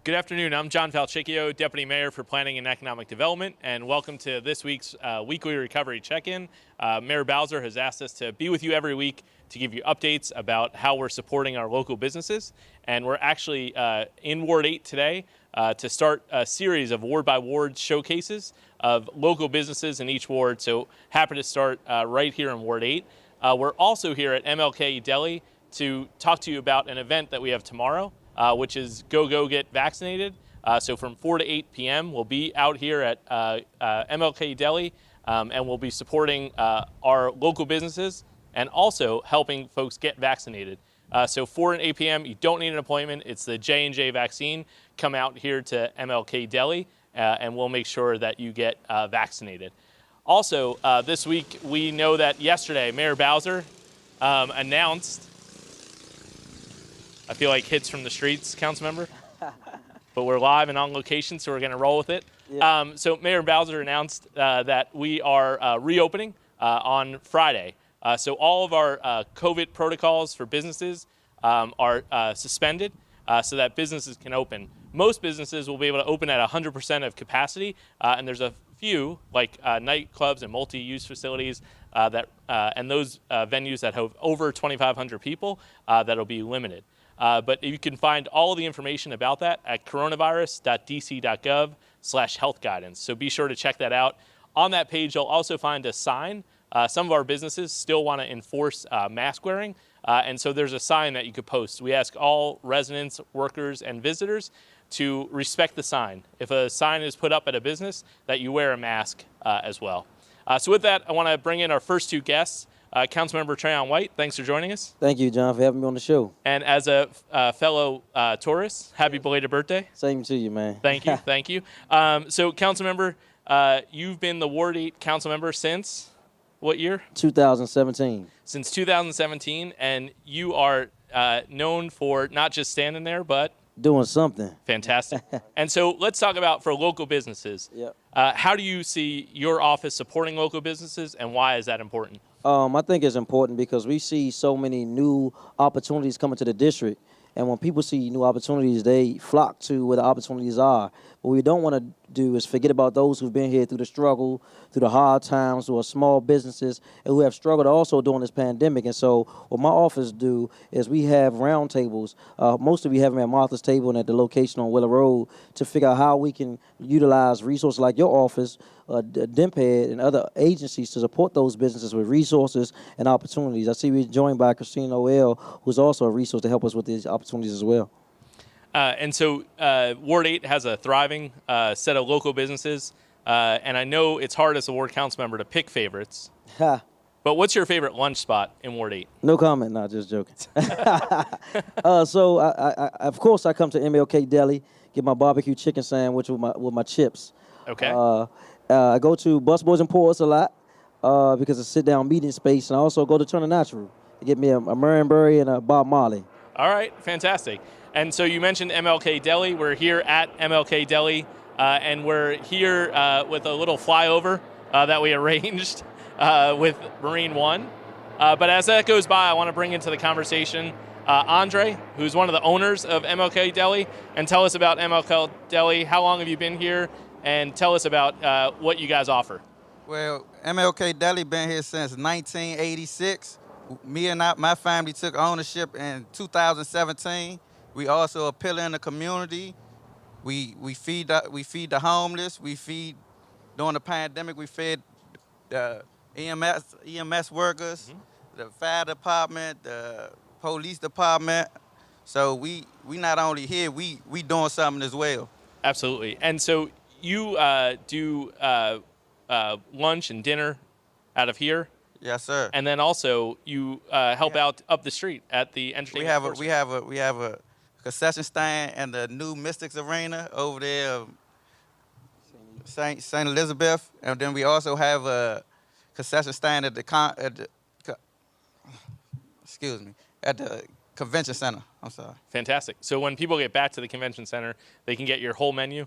Good afternoon. I'm John Falchicchio, Deputy Mayor for Planning and Economic Development, and welcome to this week's weekly recovery check-in. Mayor Bowser has asked us to be with you every week to give you updates about how we're supporting our local businesses, and we're actually in Ward 8 today to start a series of ward-by-ward showcases of local businesses in each ward, so happy to start right here in Ward 8. We're also here at MLK Deli to talk to you about an event that we have tomorrow, which is Go Get Vaccinated. So from 4 to 8 p.m. we'll be out here at MLK Deli and we'll be supporting our local businesses and also helping folks get vaccinated. So 4 and 8 p.m. you don't need an appointment. It's the J&J vaccine. Come out here to MLK Deli and we'll make sure that you get vaccinated. Also, this week we know that yesterday Mayor Bowser announced, I feel like hits from the streets, Councilmember, but we're live and on location, so we're going to roll with it. Yeah. So Mayor Bowser announced that we are reopening on Friday. So all of our COVID protocols for businesses are suspended so that businesses can open. Most businesses will be able to open at 100% of capacity, and there's a few, like nightclubs and multi-use facilities and those venues that have over 2,500 people that'll be limited. But you can find all the information about that at coronavirus.dc.gov/health guidance. So be sure to check that out. On that page, you'll also find a sign. Some of our businesses still want to enforce mask wearing, and so there's a sign that you could post. We ask all residents, workers, and visitors to respect the sign. If a sign is put up at a business, that you wear a mask as well. So with that, I want to bring in our first two guests. Councilmember Trayon White, thanks for joining us. Thank you, John, for having me on the show. And as a fellow tourist, happy belated birthday. Same to you, man. Thank you, thank you. So, Councilmember, you've been the Ward 8 Councilmember since what year? 2017. Since 2017, and you are known for not just standing there, but doing something. Fantastic. And so let's talk about for local businesses. Yep. How do you see your office supporting local businesses, and why is that important? I think it's important because we see so many new opportunities coming to the district. And when people see new opportunities, they flock to where the opportunities are. What we don't want to do is forget about those who've been here through the struggle, through the hard times, who are small businesses, and who have struggled also during this pandemic. And so what my office do is we have round tables. Most of we have them at Martha's Table and at the location on Willow Road to figure out how we can utilize resources like your office, DMPED, and other agencies to support those businesses with resources and opportunities. I see we're joined by Christine Noel, who's also a resource to help us with these opportunities as well. And so Ward 8 has a thriving set of local businesses, and I know it's hard as a ward council member to pick favorites. But what's your favorite lunch spot in Ward 8? No comment, not just joking. So of course I come to MLK Deli, get my barbecue chicken sandwich with my chips. Okay. I go to Busboys and Pours a lot because it's a sit-down meeting space, and I also go to Turner Natural to get me a Murray and a Bob Marley. All right, fantastic. And so you mentioned MLK Deli. We're here at MLK Deli, and we're here with a little flyover that we arranged with Marine One. But as that goes by, I want to bring into the conversation Andre, who's one of the owners of MLK Deli, and tell us about MLK Deli. How long have you been here? And tell us about what you guys offer. Well, MLK Deli been here since 1986. Me and my family took ownership in 2017. We also a pillar in the community. We feed the homeless. We feed during the pandemic. We fed the EMS workers, the fire department, the police department. So we not only here, we doing something as well. Absolutely. And so you do lunch and dinner out of here. Yes, sir. And then also you help out up the street at the entertainment. We have a concession stand and the new Mystics Arena over there, St. Elizabeth, and then we also have a concession stand at the convention center. I'm sorry. Fantastic. So when people get back to the convention center, they can get your whole menu?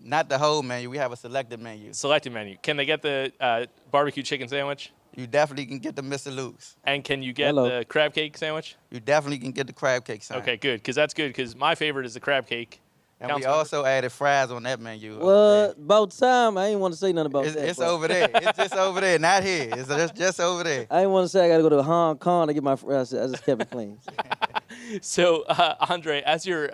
Not the whole menu. We have a selected menu. Selected menu. Can they get the barbecue chicken sandwich? You definitely can get the Mr. Luke's. And can you get the crab cake sandwich? You definitely can get the crab cake sandwich. Okay, good, because that's good, because my favorite is the crab cake. And we Councilmember? also added fries on that menu. Well, about time. I ain't want to say nothing about that. It's but over there. It's just over there, not here. It's just over there. I ain't want to say I got to go to Hong Kong to get my fries. I just kept it clean. So, Andre, as your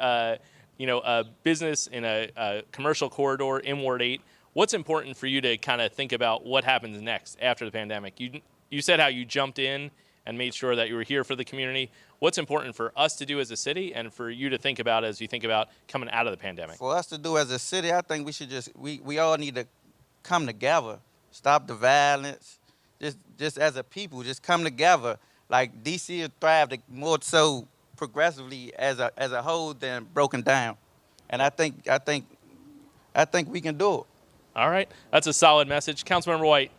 business in a commercial corridor in Ward 8, what's important for you to kind of think about what happens next after the pandemic? You said how you jumped in and made sure that you were here for the community. What's important for us to do as a city and for you to think about as you think about coming out of the pandemic? For us to do as a city, I think we should we all need to come together, stop the violence, just as a people, just come together. Like DC has thrived more so progressively as a whole than broken down, and I think we can do it. All right, that's a solid message. Councilmember White,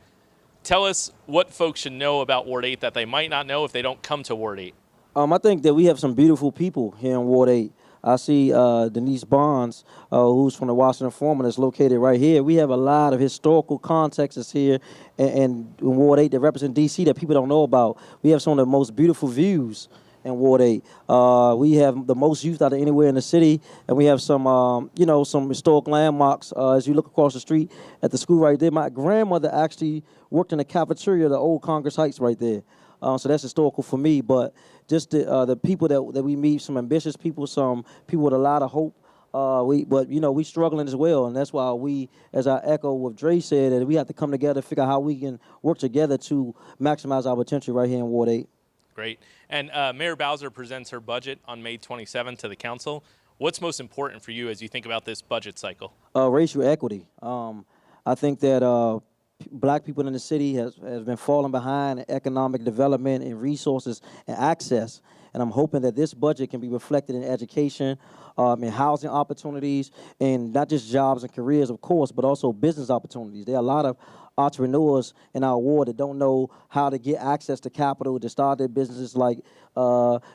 tell us what folks should know about Ward 8 that they might not know if they don't come to Ward 8. I think that we have some beautiful people here in Ward 8. I see Denise Barnes, who's from the Washington Foreman, that's located right here. We have a lot of historical contexts here and in Ward 8 that represent D.C. that people don't know about. We have some of the most beautiful views in Ward 8. We have the most youth out of anywhere in the city, and we have some, some historic landmarks. As you look across the street at the school right there, my grandmother actually worked in the cafeteria of the old Congress Heights right there. So that's historical for me, but just the people that we meet, some ambitious people, some people with a lot of hope. We struggling as well, and that's why we, as I echo what Dre said, that we have to come together, figure out how we can work together to maximize our potential right here in Ward 8. Great. And Mayor Bowser presents her budget on May 27th to the council. What's most important for you as you think about this budget cycle? Racial equity. I think that black people in the city has been falling behind in economic development and resources and access. And I'm hoping that this budget can be reflected in education, in housing opportunities, and not just jobs and careers, of course, but also business opportunities. There are a lot of entrepreneurs in our ward that don't know how to get access to capital to start their businesses like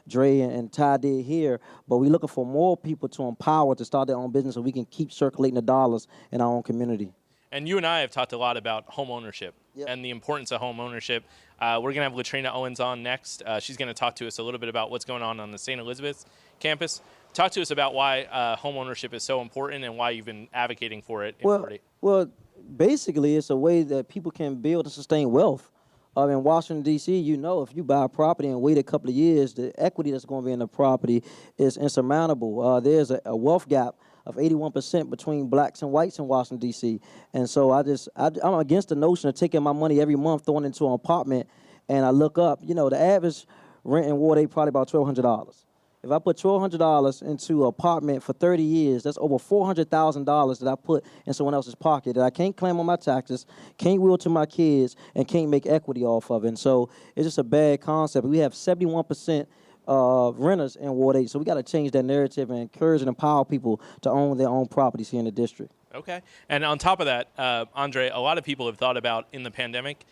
Dre and Ty did here. But we're looking for more people to empower to start their own business so we can keep circulating the dollars in our own community. And you and I have talked a lot about home ownership Yep. and the importance of home ownership. We're going to have Latrina Owens on next. She's going to talk to us a little bit about what's going on the St. Elizabeth campus. Talk to us about why home ownership is so important and why you've been advocating for it. Well, basically, it's a way that people can build and sustain wealth. In Washington, D.C., if you buy a property and wait a couple of years, the equity that's going to be in the property is insurmountable. There's a wealth gap of 81% between blacks and whites in Washington, D.C. And so I'm against the notion of taking my money every month, throwing it into an apartment, and I look up, the average rent in Ward 8 probably about $1,200. If I put $1,200 into an apartment for 30 years, that's over $400,000 that I put in someone else's pocket that I can't claim on my taxes, can't will to my kids, and can't make equity off of it. And so it's just a bad concept. We have 71% renters in Ward 8, so we got to change that narrative and encourage and empower people to own their own properties here in the district. Okay. And on top of that, Andre, a lot of people have thought about, in the pandemic,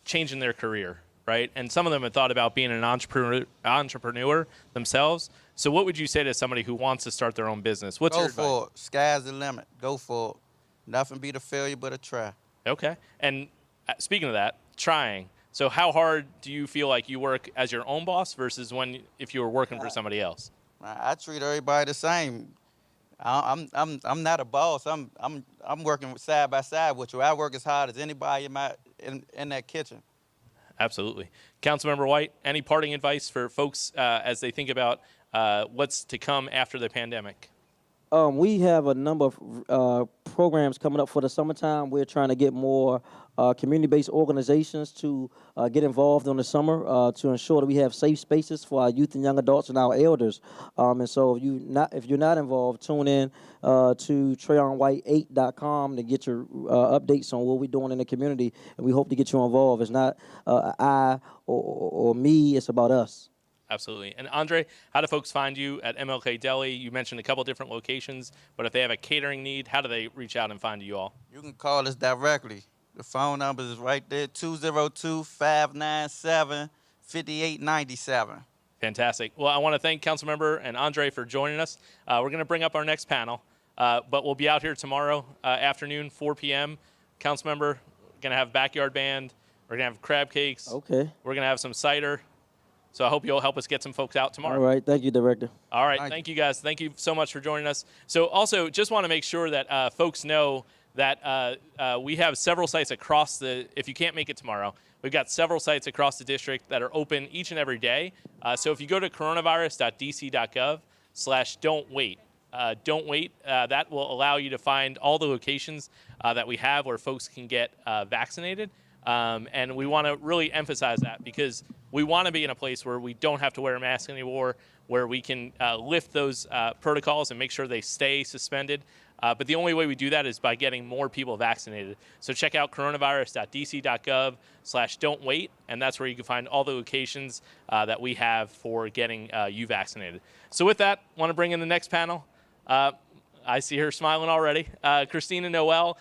changing their career, right? And some of them have thought about being an entrepreneur themselves. So what would you say to somebody who wants to start their own business? What's your advice? Go for it. Sky's the limit. Go for it. Nothing beat a failure but a try. Okay. And speaking of that, trying. So how hard do you feel like you work as your own boss versus if you were working for somebody else? I treat everybody the same. I'm not a boss. I'm working side by side with you. I work as hard as anybody in that kitchen. Absolutely. Councilmember White, any parting advice for folks as they think about what's to come after the pandemic? We have a number of programs coming up for the summertime. We're trying to get more community-based organizations to get involved in the summer to ensure that we have safe spaces for our youth and young adults and our elders. And so if you're not involved, tune in to TrayonWhite8.com to get your updates on what we're doing in the community, and we hope to get you involved. It's not I or me, it's about us. Absolutely. And Andre, how do folks find you at MLK Deli? You mentioned a couple different locations, but if they have a catering need, how do they reach out and find you all? You can call us directly. The phone number is right there, 202-597-5897. Fantastic. Well, I want to thank Councilmember and Andre for joining us. We're going to bring up our next panel, but we'll be out here tomorrow afternoon, 4 p.m. Councilmember, we're going to have backyard band. We're going to have crab cakes. Okay. We're going to have some cider. So I hope you'll help us get some folks out tomorrow. All right. Thank you, Director. All right. Thank you, guys. Thank you so much for joining us. So also just want to make sure that folks know that we have several sites across if you can't make it tomorrow, we've got several sites across the district that are open each and every day. So if you go to coronavirus.dc.gov/don't wait, don't wait, that will allow you to find all the locations that we have where folks can get vaccinated. And we want to really emphasize that because we want to be in a place where we don't have to wear a mask anymore, where we can lift those protocols and make sure they stay suspended. But the only way we do that is by getting more people vaccinated. So check out coronavirus.dc.gov/don't wait, and that's where you can find all the locations that we have for getting you vaccinated. So with that, I want to bring in the next panel. I see her smiling already. Christina Noel,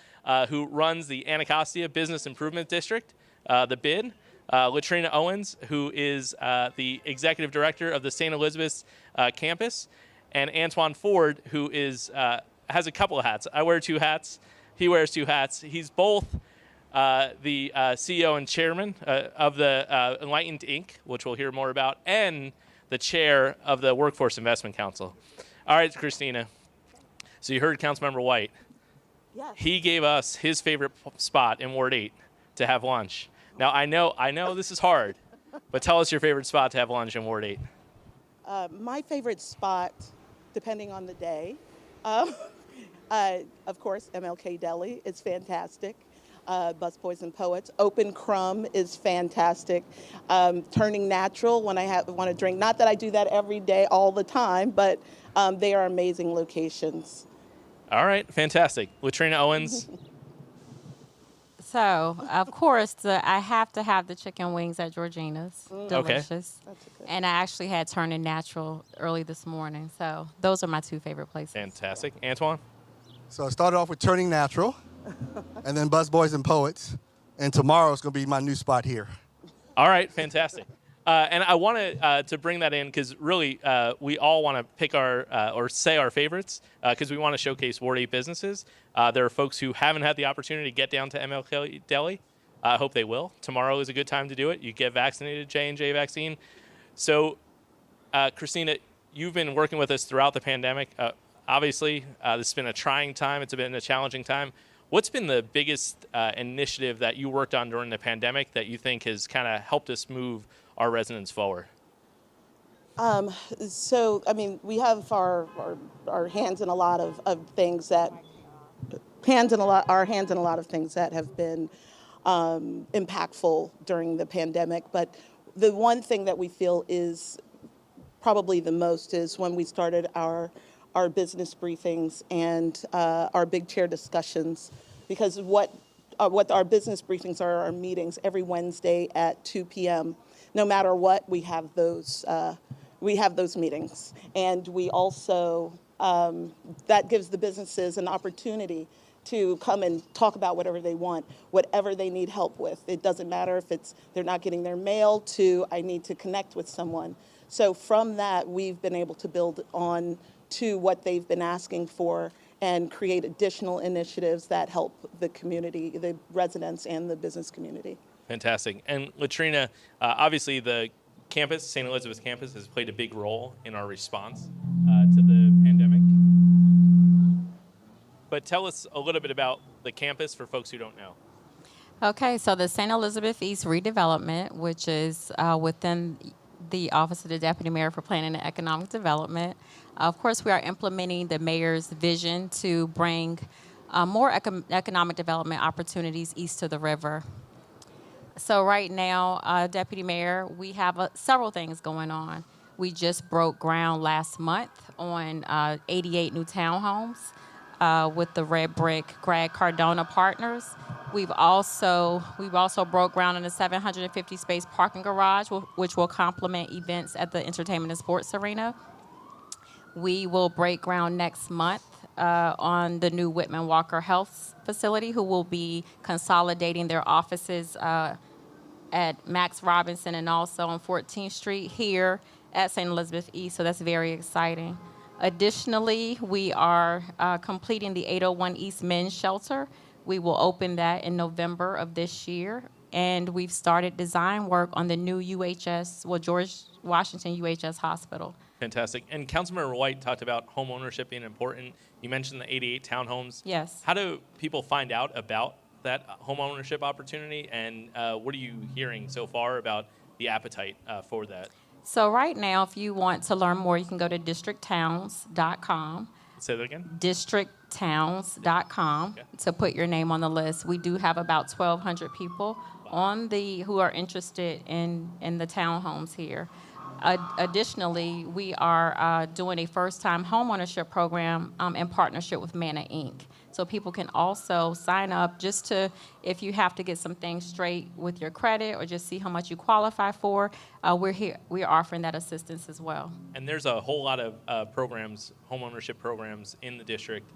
who runs the Anacostia Business Improvement District, the BID. Latrina Owens, who is the Executive Director of the St. Elizabeth's campus. And Antoine Ford, who has a couple of hats. I wear two hats. He wears two hats. He's both the CEO and chairman of the Enlightened Inc., which we'll hear more about, and the chair of the Workforce Investment Council. All right, Christina. So you heard Councilmember White. Yes. He gave us his favorite spot in Ward 8 to have lunch. Now, I know this is hard, but tell us your favorite spot to have lunch in Ward 8. My favorite spot, depending on the day, of course, MLK Deli is fantastic. Busboys and Poets. Open Crumb is fantastic. Turning Natural when I want to drink. Not that I do that every day, all the time, but they are amazing locations. All right, fantastic. Latrina Owens. So, of course, I have to have the chicken wings at Georgina's. Delicious. That's good. And I actually had Turning Natural early this morning. So those are my two favorite places. Fantastic. Antoine? So I started off with Turning Natural, and then Busboys and Poets, and tomorrow's going to be my new spot here. All right, fantastic. And I want to bring that in because really we all want to pick or say our favorites because we want to showcase Ward 8 businesses. There are folks who haven't had the opportunity to get down to MLK Deli. I hope they will. Tomorrow is a good time to do it. You get vaccinated, J&J vaccine. So, Christina, you've been working with us throughout the pandemic. Obviously, this has been a trying time. It's been a challenging time. What's been the biggest initiative that you worked on during the pandemic that you think has kind of helped us move our residents forward? So, I mean, we have our hands in a lot of things that our hands in a lot of things that have been impactful during the pandemic. But the one thing that we feel is probably the most is when we started our business briefings and our big chair discussions, because what our business briefings are our meetings every Wednesday at 2 p.m. No matter what, we have those meetings, and we also that gives the businesses an opportunity to come and talk about whatever they want, whatever they need help with. It doesn't matter if they're not getting their mail to I need to connect with someone. So from that, we've been able to build on to what they've been asking for and create additional initiatives that help the community, the residents and the business community. Fantastic. And Latrina, obviously the campus, St. Elizabeth's campus, has played a big role in our response to the pandemic. But tell us a little bit about the campus for folks who don't know. Okay, so the St. Elizabeth East redevelopment, which is within the Office of the Deputy Mayor for Planning and Economic Development. Of course, we are implementing the mayor's vision to bring more economic development opportunities east of the river. So right now, Deputy Mayor, we have several things going on. We just broke ground last month on 88 new townhomes with the Red Brick Greg Cardona partners. We've also broke ground in a 750 space parking garage, which will complement events at the Entertainment and Sports Arena. We will break ground next month on the new Whitman Walker Health facility, who will be consolidating their offices at Max Robinson and also on 14th Street here at St. Elizabeth East, so that's very exciting. Additionally, we are completing the 801 East Men's Shelter. We will open that in November of this year, and we've started design work on the new UHS, George Washington UHS hospital. Fantastic. And Councilmember White talked about home ownership being important. You mentioned the 88 townhomes. Yes. How do people find out about that home ownership opportunity, and what are you hearing so far about the appetite for that? So right now, if you want to learn more, you can go to districttowns.com. Say that again? districttowns.com to put your name on the list. We do have about 1,200 people who are interested in the townhomes here. Additionally, we are doing a first-time homeownership program in partnership with Manna Inc. So people can also sign up just to, if you have to get some things straight with your credit or just see how much you qualify for, we're offering that assistance as well. And there's a whole lot of programs, homeownership programs in the district.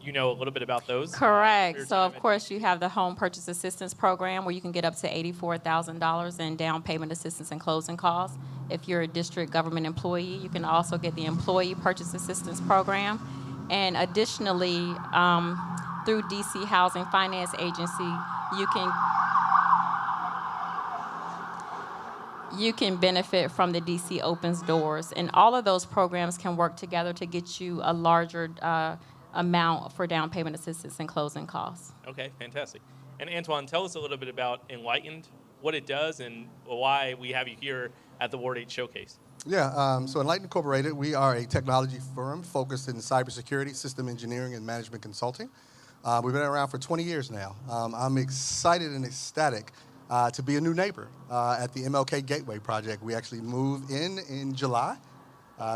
You know a little bit about those? Correct. So, of course, you have the Home Purchase Assistance Program where you can get up to $84,000 in down payment assistance and closing costs. If you're a district government employee, you can also get the Employee Purchase Assistance Program. And additionally, through DC Housing Finance Agency, you can benefit from the DC Opens Doors. And all of those programs can work together to get you a larger amount for down payment assistance and closing costs. Okay, fantastic. And Antoine, tell us a little bit about Enlightened, what it does, and why we have you here at the Ward 8 Showcase. Yeah, so Enlightened Incorporated, we are a technology firm focused in cybersecurity, system engineering, and management consulting. We've been around for 20 years now. I'm excited and ecstatic to be a new neighbor at the MLK Gateway project. We actually moved in July.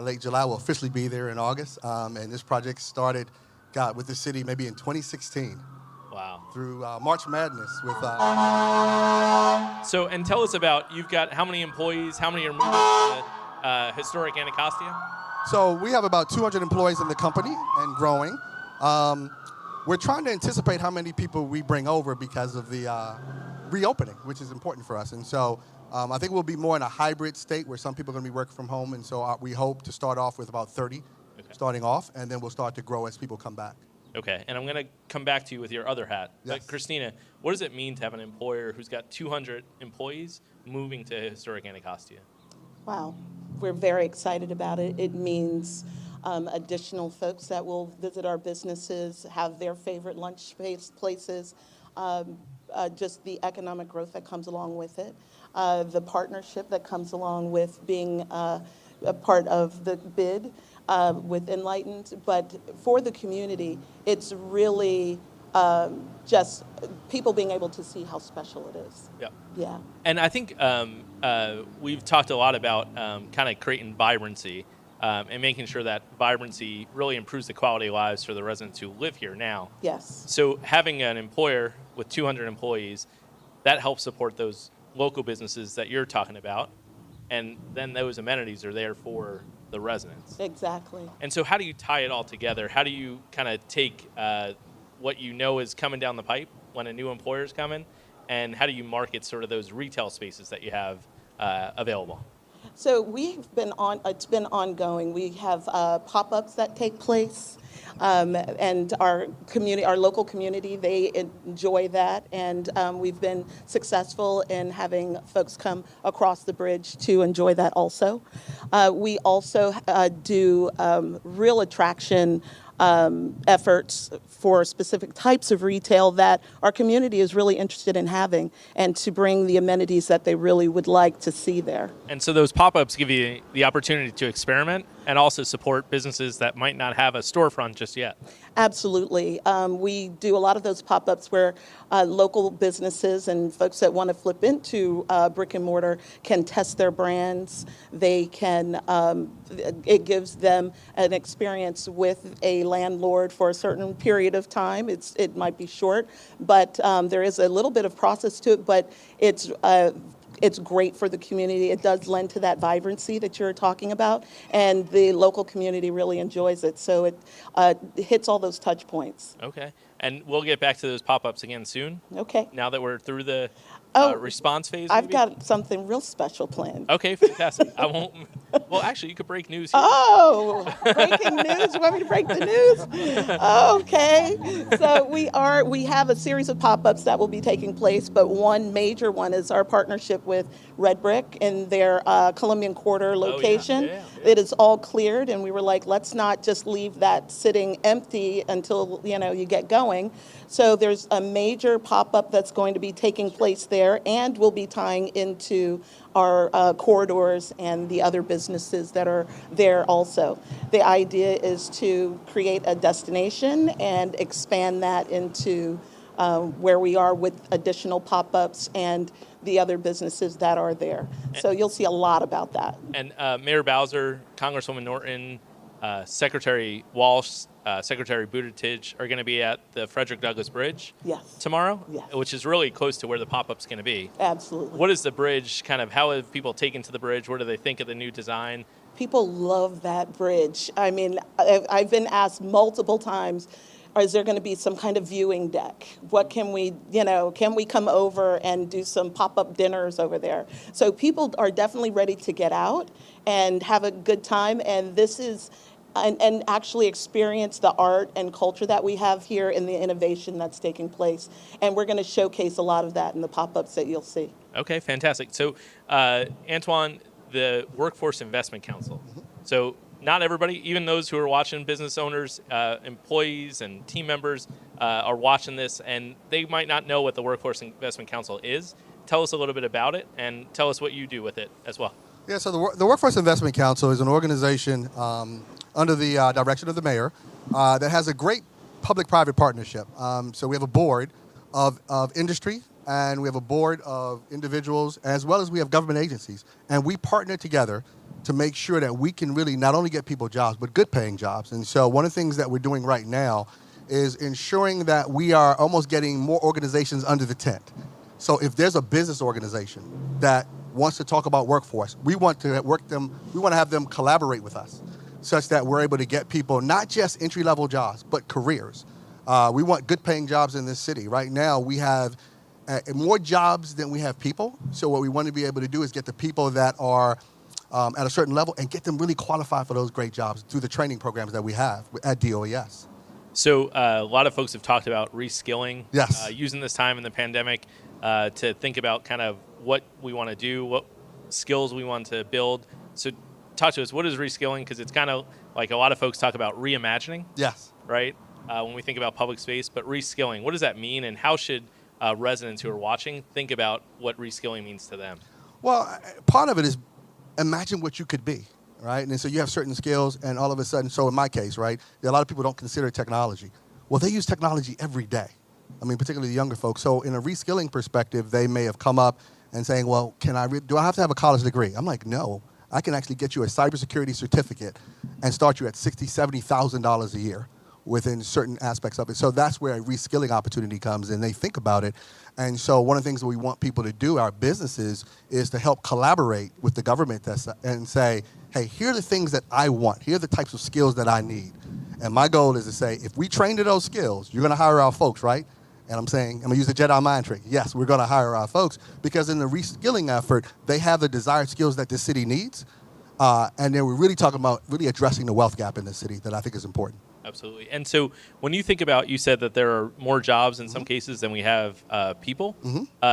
Late July, we'll officially be there in August. And this project started, with the city maybe in 2016. Wow. Through March Madness with... So, and tell us about, you've got how many employees, how many are moving to historic Anacostia? So we have about 200 employees in the company and growing. We're trying to anticipate how many people we bring over because of the reopening, which is important for us. And so I think we'll be more in a hybrid state where some people are going to be working from home. And so we hope to start off with about 30 starting off, and then we'll start to grow as people come back. Okay, and I'm going to come back to you with your other hat. Yes. But Christina, what does it mean to have an employer who's got 200 employees moving to historic Anacostia? Wow, we're very excited about it. It means additional folks that will visit our businesses, have their favorite lunch places, just the economic growth that comes along with it, the partnership that comes along with being a part of the bid with Enlightened. But for the community, it's really just people being able to see how special it is. Yeah. Yeah. And I think we've talked a lot about kind of creating vibrancy and making sure that vibrancy really improves the quality of lives for the residents who live here now. Yes. So having an employer with 200 employees, that helps support those local businesses that you're talking about, and then those amenities are there for the residents. Exactly. And so how do you tie it all together? How do you kind of take what you know is coming down the pipe when a new employer is coming, and how do you market sort of those retail spaces that you have available? So it's been ongoing. We have pop-ups that take place, and our local community, they enjoy that, and we've been successful in having folks come across the bridge to enjoy that also. We also do real attraction efforts for specific types of retail that our community is really interested in having, and to bring the amenities that they really would like to see there. And so those pop-ups give you the opportunity to experiment and also support businesses that might not have a storefront just yet. Absolutely. We do a lot of those pop-ups where local businesses and folks that want to flip into brick and mortar can test their brands. They can, it gives them an experience with a landlord for a certain period of time. It might be short, but there is a little bit of process to it, but it's great for the community. It does lend to that vibrancy that you're talking about, and the local community really enjoys it. So it hits all those touch points. Okay. And we'll get back to those pop-ups again soon. Okay. Now that we're through the response phase, I've maybe? got something real special planned. Okay, fantastic. I won't Well, actually, you could break news here. Oh, breaking news. You want me to break the news? Okay. So we have a series of pop-ups that will be taking place, but one major one is our partnership with Red Brick in their Columbian Quarter location. Yeah. It is all cleared, and we were like, let's not just leave that sitting empty until, you get going. So there's a major pop-up that's going to be taking place there, and we'll be tying into our corridors and the other businesses that are there also. The idea is to create a destination and expand that into where we are with additional pop-ups and the other businesses that are there. So you'll see a lot about that. And Mayor Bowser, Congresswoman Norton, Secretary Walsh, Secretary Buttigieg are going to be at the Frederick Douglass Bridge tomorrow, which is really close to where the pop-up's going to be. Absolutely. What is the bridge, how have people taken to the bridge? What do they think of the new design? People love that bridge. I mean, I've been asked multiple times, is there going to be some kind of viewing deck? What can we come over and do some pop-up dinners over there? So people are definitely ready to get out and have a good time. And this is, and actually experience the art and culture that we have here and the innovation that's taking place. And we're going to showcase a lot of that in the pop-ups that you'll see. Okay, fantastic. So, Antoine, the Workforce Investment Council. So not everybody, even those who are watching, business owners, employees, and team members are watching this, and they might not know what the Workforce Investment Council is. Tell us a little bit about it, and tell us what you do with it as well. Yeah, so the Workforce Investment Council is an organization under the direction of the mayor that has a great public-private partnership. So we have a board of industry, and we have a board of individuals, as well as we have government agencies. And we partner together to make sure that we can really not only get people jobs, but good paying jobs. And so one of the things that we're doing right now is ensuring that we are almost getting more organizations under the tent. So if there's a business organization that wants to talk about workforce, we want to have them collaborate with us such that we're able to get people not just entry-level jobs, but careers. We want good paying jobs in this city. Right now we have more jobs than we have people. So what we want to be able to do is get the people that are at a certain level and get them really qualified for those great jobs through the training programs that we have at DOES. So a lot of folks have talked about reskilling, yes. Using this time in the pandemic to think about kind of what we want to do, what skills we want to build. So talk to us, what is reskilling? Because it's kind of like a lot of folks talk about reimagining, yes, right? When we think about public space, but reskilling, what does that mean, and how should residents who are watching think about what reskilling means to them? Well, part of it is imagine what you could be, right? And so you have certain skills, and all of a sudden, so in my case, right, a lot of people don't consider technology. Well, they use technology every day. I mean, particularly the younger folks. So in a reskilling perspective, they may have come up and saying, well, do I have to have a college degree? I'm like, no. I can actually get you a cybersecurity certificate and start you at $60,000, $70,000 a year within certain aspects of it. So that's where a reskilling opportunity comes in. They think about it. And so one of the things that we want people to do, our businesses, is to help collaborate with the government and say, hey, here are the things that I want. Here are the types of skills that I need. And my goal is to say, if we train to those skills, you're going to hire our folks, right? And I'm saying, I'm going to use the Jedi mind trick. Yes, we're going to hire our folks because in the reskilling effort, they have the desired skills that this city needs. And then we're really talking about really addressing the wealth gap in the city that I think is important. Absolutely. And so when you think about, you said that there are more jobs in some cases than we have people.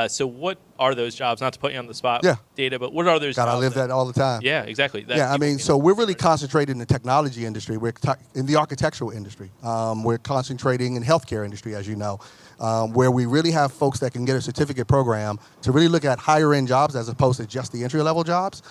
So what are those jobs? Not to put you on the spot, Data, but what are those jobs? I live that all the time. Yeah, exactly. I mean, so we're really concentrated in the technology industry. We're in the architectural industry. We're concentrating in healthcare industry, as you know, where we really have folks that can get a certificate program to really look at higher end jobs as opposed to just the entry level jobs.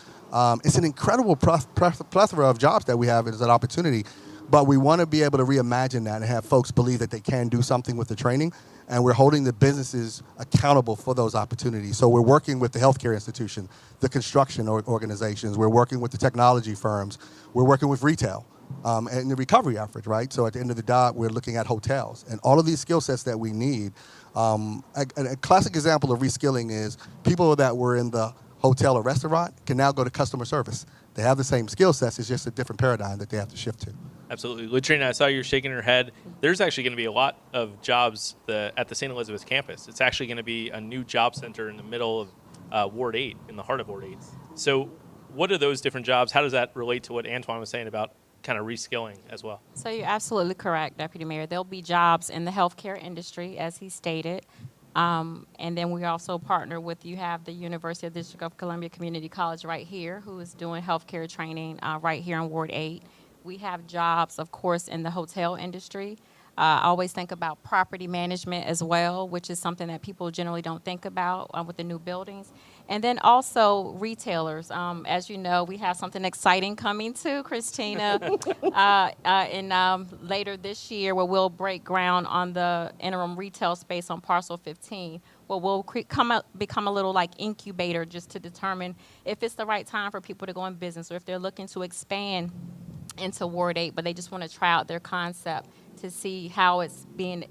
It's an incredible plethora of jobs that we have as an opportunity. But we want to be able to reimagine that and have folks believe that they can do something with the training. And we're holding the businesses accountable for those opportunities. So we're working with the healthcare institution, the construction organizations. We're working with the technology firms. We're working with retail and the recovery effort, right? So at the end of the day, we're looking at hotels. And all of these skill sets that we need. A classic example of reskilling is people that were in the hotel or restaurant can now go to customer service. They have the same skill sets. It's just a different paradigm that they have to shift to. Absolutely. Latrina, I saw you shaking your head. There's actually going to be a lot of jobs at the St. Elizabeth campus. It's actually going to be a new job center in the middle of Ward 8, in the heart of Ward 8. So what are those different jobs? How does that relate to what Antoine was saying about kind of reskilling as well? So you're absolutely correct, Deputy Mayor. There'll be jobs in the healthcare industry, as he stated. And then we also partner with, you have the University of District of Columbia Community College right here, who is doing healthcare training right here in Ward 8. We have jobs, of course, in the hotel industry. I always think about property management as well, which is something that people generally don't think about with the new buildings. And then also retailers. As you know, we have something exciting coming too, Christina, later this year, where we'll break ground on the interim retail space on parcel 15. Well, we'll become a little like incubator just to determine if it's the right time for people to go in business, or if they're looking to expand into Ward 8, but they just want to try out their concept to see how it's going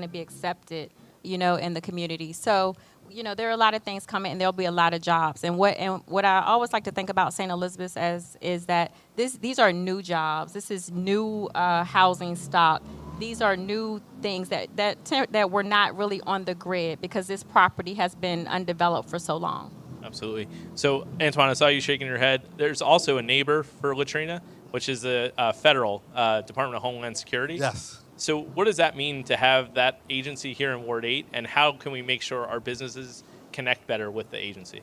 to be accepted, in the community. So, there are a lot of things coming, and there'll be a lot of jobs. And what I always like to think about St. Elizabeth is that these are new jobs. This is new housing stock. These are new things that were not really on the grid because this property has been undeveloped for so long. Absolutely. So, Antoine, I saw you shaking your head. There's also a neighbor for Latrina, which is the federal Department of Homeland Security. Yes. So what does that mean to have that agency here in Ward 8, and how can we make sure our businesses connect better with the agency?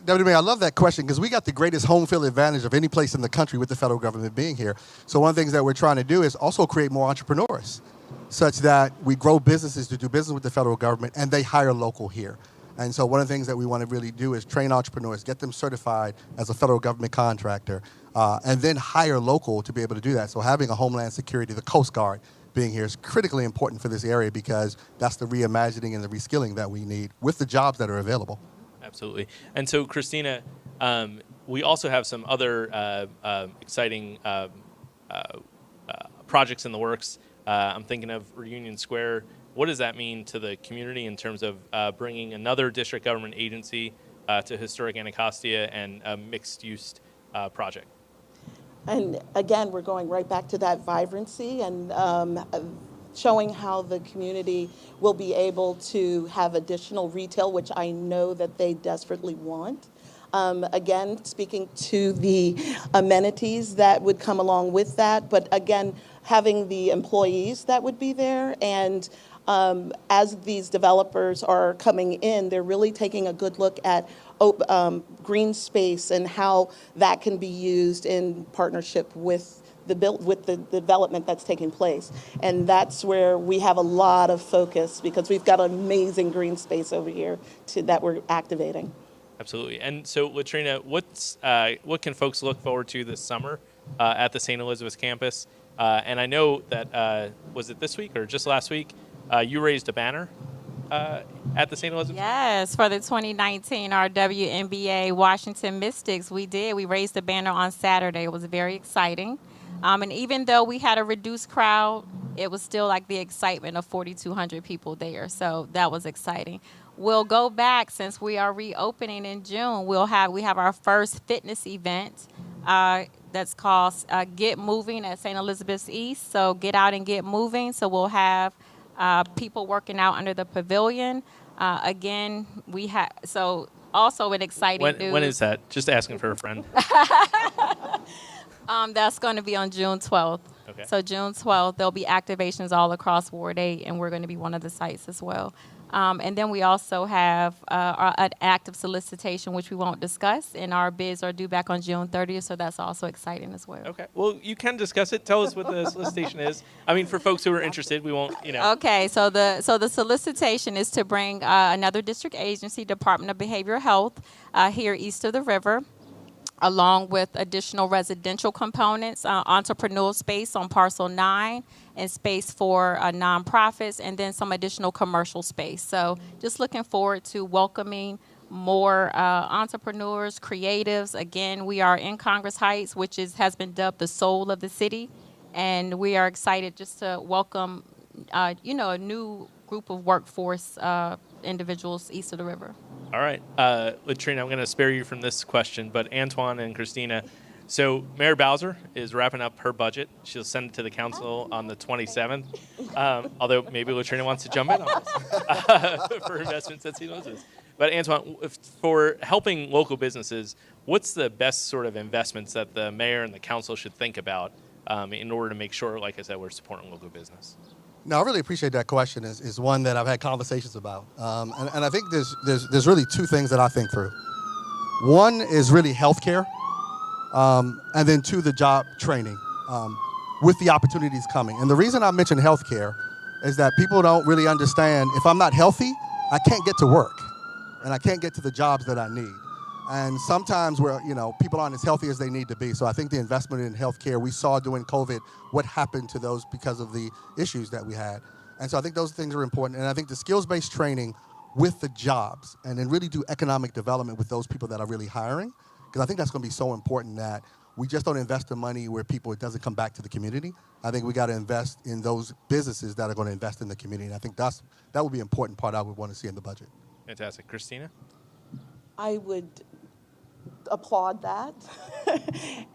Deputy Mayor, I love that question because we got the greatest home field advantage of any place in the country with the federal government being here. So one of the things that we're trying to do is also create more entrepreneurs such that we grow businesses to do business with the federal government and they hire local here. And so one of the things that we want to really do is train entrepreneurs, get them certified as a federal government contractor, and then hire local to be able to do that. So having a Homeland Security, the Coast Guard, being here is critically important for this area because that's the reimagining and the reskilling that we need with the jobs that are available. Absolutely. And so, Christina, we also have some other exciting projects in the works. I'm thinking of Reunion Square. What does that mean to the community in terms of bringing another district government agency to historic Anacostia and a mixed-use project? And again, we're going right back to that vibrancy and showing how the community will be able to have additional retail, which I know that they desperately want. Again, speaking to the amenities that would come along with that, but again, having the employees that would be there. And as these developers are coming in, they're really taking a good look at green space and how that can be used in partnership with the development that's taking place. And that's where we have a lot of focus because we've got amazing green space over here that we're activating. Absolutely. And so, Latrina, what can folks look forward to this summer at the St. Elizabeth campus? And I know that, was it this week or just last week, you raised a banner at the St. Elizabeth? Yes, for the 2019 our WNBA Washington Mystics, we did. We raised the banner on Saturday. It was very exciting. And even though we had a reduced crowd, it was still like the excitement of 4,200 people there. So that was exciting. We'll go back since we are reopening in June. We have our first fitness event that's called Get Moving at St. Elizabeth's East. So get out and get moving. So we'll have people working out under the pavilion. Again, also an exciting news. When is that? Just asking for a friend. That's going to be on June 12th. Okay. So June 12th, there'll be activations all across Ward 8, and we're going to be one of the sites as well. And then we also have an active solicitation, which we won't discuss, and our bids are due back on June 30th, so that's also exciting as well. Okay. Well, you can discuss it. Tell us what the solicitation is. I mean, for folks who are interested, we won't, Okay, so the solicitation is to bring another district agency, Department of Behavioral Health, here east of the river, along with additional residential components, entrepreneurial space on parcel 9, and space for nonprofits, and then some additional commercial space. So just looking forward to welcoming more entrepreneurs, creatives. Again, we are in Congress Heights, which has been dubbed the soul of the city, and we are excited just to welcome, a new group of workforce individuals east of the river. All right. Latrina, I'm going to spare you from this question, but Antoine and Christina, so Mayor Bowser is wrapping up her budget. She'll send it to the council on the 27th, although maybe Latrina wants to jump in on this for investments at St. Elizabeth. But Antoine, for helping local businesses, What's the best sort of investments that the mayor and the council should think about in order to make sure, like I said, we're supporting local business? No, I really appreciate that question. Is one that I've had conversations about, and I think there's really two things that I think through. One is really healthcare, and then two, the job training with the opportunities coming. And the reason I mention healthcare is that people don't really understand, if I'm not healthy, I can't get to work, and I can't get to the jobs that I need. And sometimes people aren't as healthy as they need to be. So I think the investment in healthcare, we saw during COVID what happened to those because of the issues that we had. And so I think those things are important. And I think the skills-based training with the jobs, and then really do economic development with those people that are really hiring, because I think that's going to be so important that we just don't invest the money where it doesn't come back to the community. I think we got to invest in those businesses that are going to invest in the community. And I think that would be an important part I would want to see in the budget. Fantastic. Christina? I would applaud that.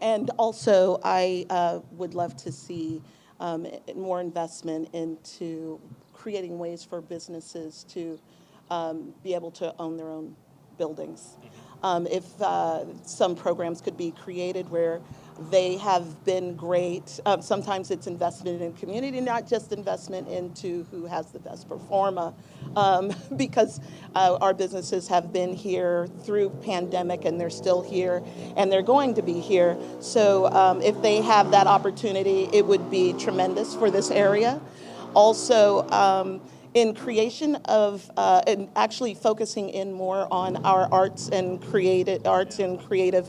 And also, I would love to see more investment into creating ways for businesses to be able to own their own buildings. If some programs could be created where they have been great. Sometimes it's investment in community, not just investment into who has the best performer, because our businesses have been here through pandemic and they're still here and they're going to be here. So if they have that opportunity, it would be tremendous for this area. Also, in creation of, and actually focusing in more on our arts and creative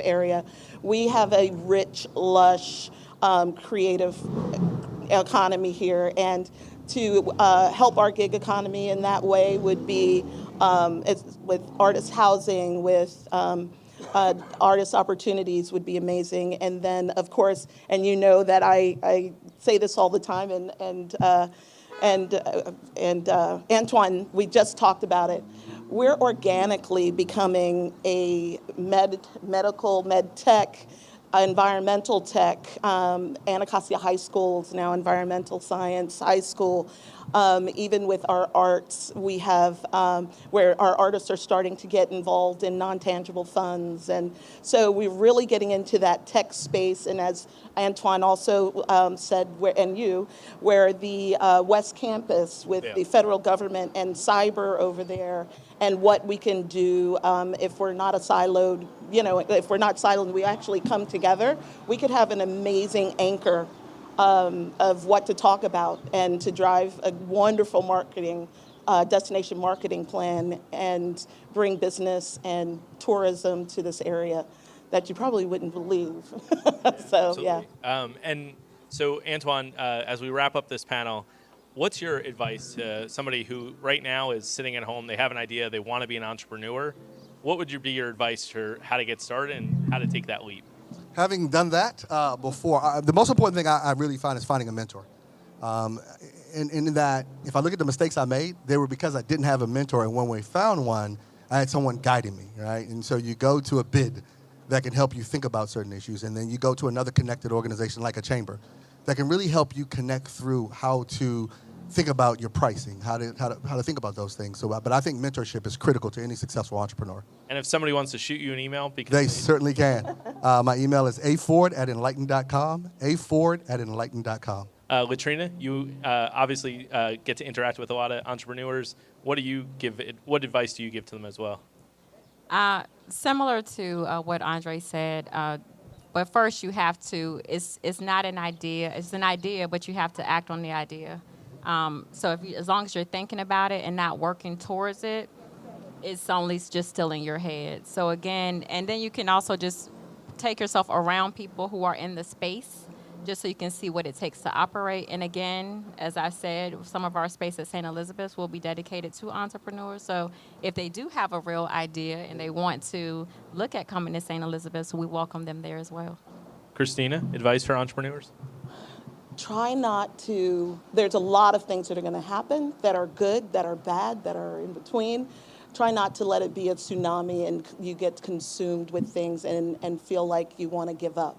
area, we have a rich, lush, creative economy here, and to help our gig economy in that way would be with artist housing, with artist opportunities would be amazing. And then, of course, and you know that I say this all the time, and Antoine, we just talked about it. We're organically becoming a medical, med tech, environmental tech. Anacostia High School is now environmental science high school. Even with our arts, we have where our artists are starting to get involved in non-tangible funds. And so we're really getting into that tech space. And as Antoine also said, where the West Campus with the federal government and cyber over there, and what we can do if we're not siloed, we actually come together, we could have an amazing anchor of what to talk about and to drive a wonderful destination marketing plan and bring business and tourism to this area that you probably wouldn't believe. So, absolutely. yeah. And so, Antoine, as we wrap up this panel, what's your advice to somebody who right now is sitting at home, they have an idea, they want to be an entrepreneur? What would be your advice for how to get started and how to take that leap? Having done that before, the most important thing I really find is finding a mentor. In that, if I look at the mistakes I made, they were because I didn't have a mentor, and when we found one, I had someone guiding me, right? And so you go to a BID that can help you think about certain issues, and then you go to another connected organization like a chamber that can really help you connect through how to think about your pricing, how to think about those things. So, but I think mentorship is critical to any successful entrepreneur. And if somebody wants to shoot you an email, they certainly can. My email is aford@enlighten.com, aford@enlighten.com. Latrina, you obviously get to interact with a lot of entrepreneurs. What advice do you give to them as well? Similar to what Andre said, but first you have to, it's not an idea, it's an idea, but you have to act on the idea. So as long as you're thinking about it and not working towards it, it's only just still in your head. So again, and then you can also just take yourself around people who are in the space, just so you can see what it takes to operate. And again, as I said, some of our space at St. Elizabeth's will be dedicated to entrepreneurs. So if they do have a real idea and they want to look at coming to St. Elizabeth's, we welcome them there as well. Christina, advice for entrepreneurs? Try not to, there's a lot of things that are going to happen that are good, that are bad, that are in between. Try not to let it be a tsunami and you get consumed with things and feel like you want to give up.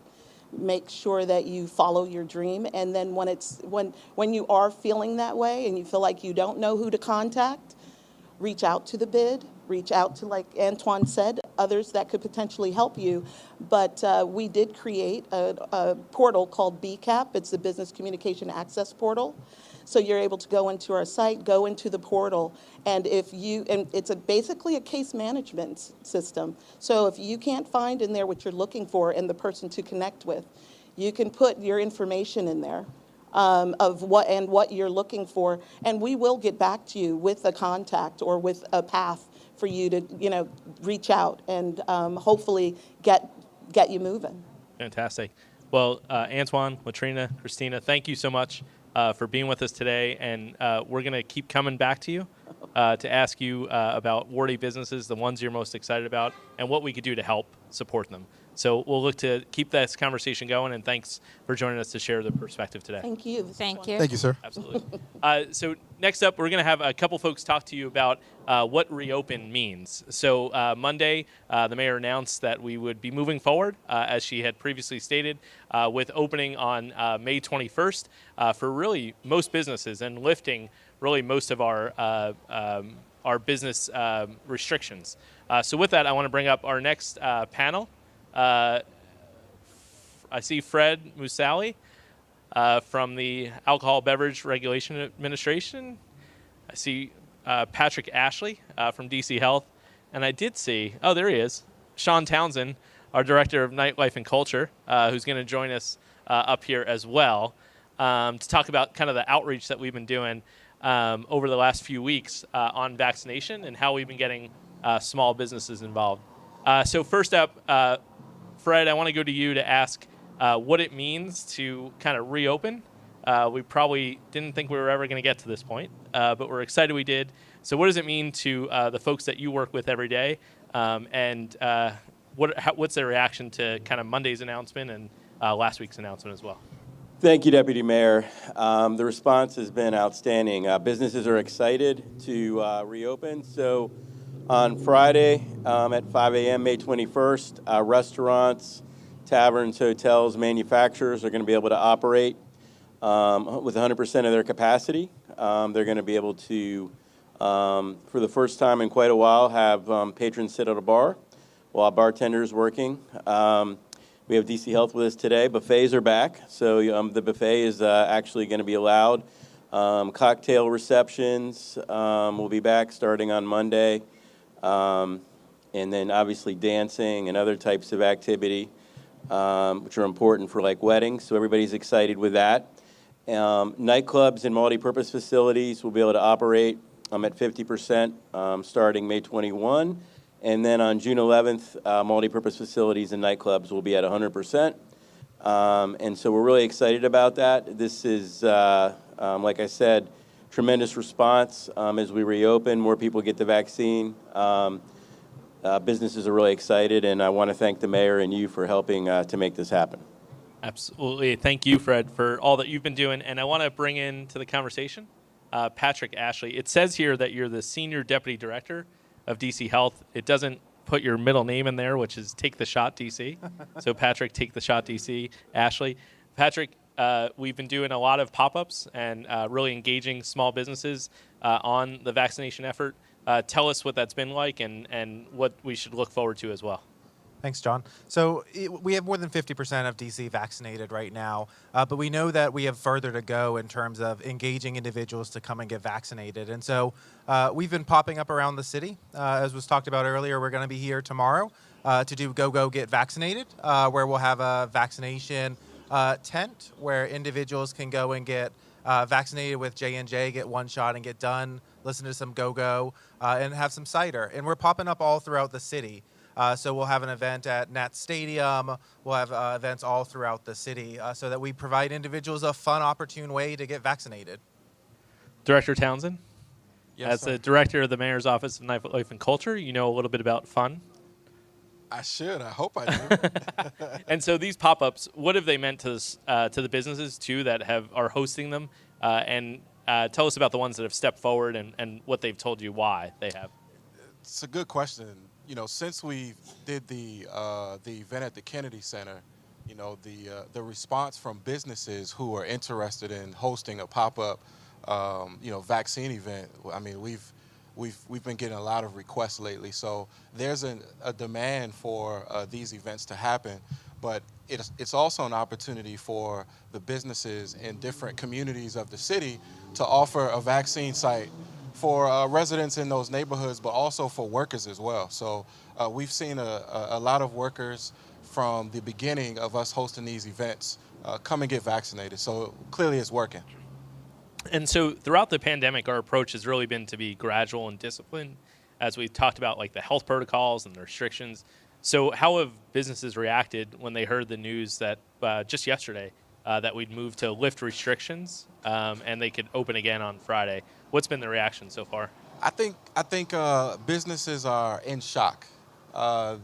Make sure that you follow your dream, and then when you are feeling that way and you feel like you don't know who to contact, reach out to the BID, reach out to, like Antoine said, others that could potentially help you. But we did create a portal called BCAP. It's the Business Communication Access Portal. So you're able to go into our site, go into the portal, and it's basically a case management system. So if you can't find in there what you're looking for and the person to connect with, you can put your information in there of what you're looking for, and we will get back to you with a contact or with a path for you to reach out and hopefully get you moving. Fantastic. Well, Antoine, Latrina, Christina, thank you so much for being with us today, and we're going to keep coming back to you to ask you about Ward businesses, the ones you're most excited about, and what we could do to help support them. So we'll look to keep this conversation going, and thanks for joining us to share the perspective today. Thank you. Thank you. Thank you, sir. Absolutely. So next up, we're going to have a couple folks talk to you about what reopen means. So Monday, the mayor announced that we would be moving forward, as she had previously stated, with opening on May 21st for really most businesses and lifting really most of our business restrictions. So with that, I want to bring up our next panel. I see Fred Musali from the Alcohol Beverage Regulation Administration. I see Patrick Ashley from DC Health. And I did see, oh, there he is, Sean Townsend, our Director of Nightlife and Culture, who's going to join us up here as well to talk about kind of the outreach that we've been doing over the last few weeks on vaccination and how we've been getting small businesses involved. So first up, Fred, I want to go to you to ask what it means to kind of reopen. We probably didn't think we were ever going to get to this point, but we're excited we did. So what does it mean to the folks that you work with every day, and what's their reaction to kind of Monday's announcement and last week's announcement as well? Thank you, Deputy Mayor. The response has been outstanding. Businesses are excited to reopen. So on Friday at 5 a.m., May 21st, restaurants, taverns, hotels, manufacturers are going to be able to operate with 100% of their capacity. They're going to be able to, for the first time in quite a while, have patrons sit at a bar while a bartender is working. We have DC Health with us today. Buffets are back, so the buffet is actually going to be allowed. Cocktail receptions will be back starting on Monday. And then obviously dancing and other types of activity, which are important for like weddings, so everybody's excited with that. Nightclubs and multi-purpose facilities will be able to operate at 50% starting May 21. And then on June 11th, multi-purpose facilities and nightclubs will be at 100%. And so we're really excited about that. This is, like I said, tremendous response as we reopen. More people get the vaccine. Businesses are really excited, and I want to thank the mayor and you for helping to make this happen. Absolutely. Thank you, Fred, for all that you've been doing. And I want to bring into the conversation Patrick Ashley. It says here that you're the Senior Deputy Director of DC Health. It doesn't put your middle name in there, which is Take the Shot DC. So Patrick, Take the Shot DC, Ashley. Patrick, we've been doing a lot of pop-ups and really engaging small businesses on the vaccination effort. Tell us what that's been like and what we should look forward to as well. Thanks, John. So we have more than 50% of DC vaccinated right now, but we know that we have further to go in terms of engaging individuals to come and get vaccinated. And so we've been popping up around the city. As was talked about earlier, we're going to be here tomorrow to do Go Get Vaccinated, where we'll have a vaccination tent where individuals can go and get vaccinated with J&J, get one shot and get done, listen to some Go, and have some cider. And we're popping up all throughout the city. So we'll have an event at Nat Stadium. We'll have events all throughout the city so that we provide individuals a fun, opportune way to get vaccinated. Director Townsend? Yes, As sir. the Director of the Mayor's Office of Nightlife and Culture, you know a little bit about fun. I should. I hope I do. And so these pop-ups, what have they meant to the businesses, too, that are hosting them? And tell us about the ones that have stepped forward and what they've told you why they have. It's a good question. You know, since we did the event at the Kennedy Center, you know, the response from businesses who are interested in hosting a pop-up, vaccine event. I mean, we've we've been getting a lot of requests lately. So there's a demand for these events to happen, but it's also an opportunity for the businesses in different communities of the city to offer a vaccine site for residents in those neighborhoods, but also for workers as well. So we've seen a lot of workers from the beginning of us hosting these events come and get vaccinated. So clearly it's working. And so throughout the pandemic, our approach has really been to be gradual and disciplined, as we talked about like the health protocols and the restrictions. So how have businesses reacted when they heard the news that just yesterday that we'd moved to lift restrictions and they could open again on Friday? What's been the reaction so far? I think businesses are in shock.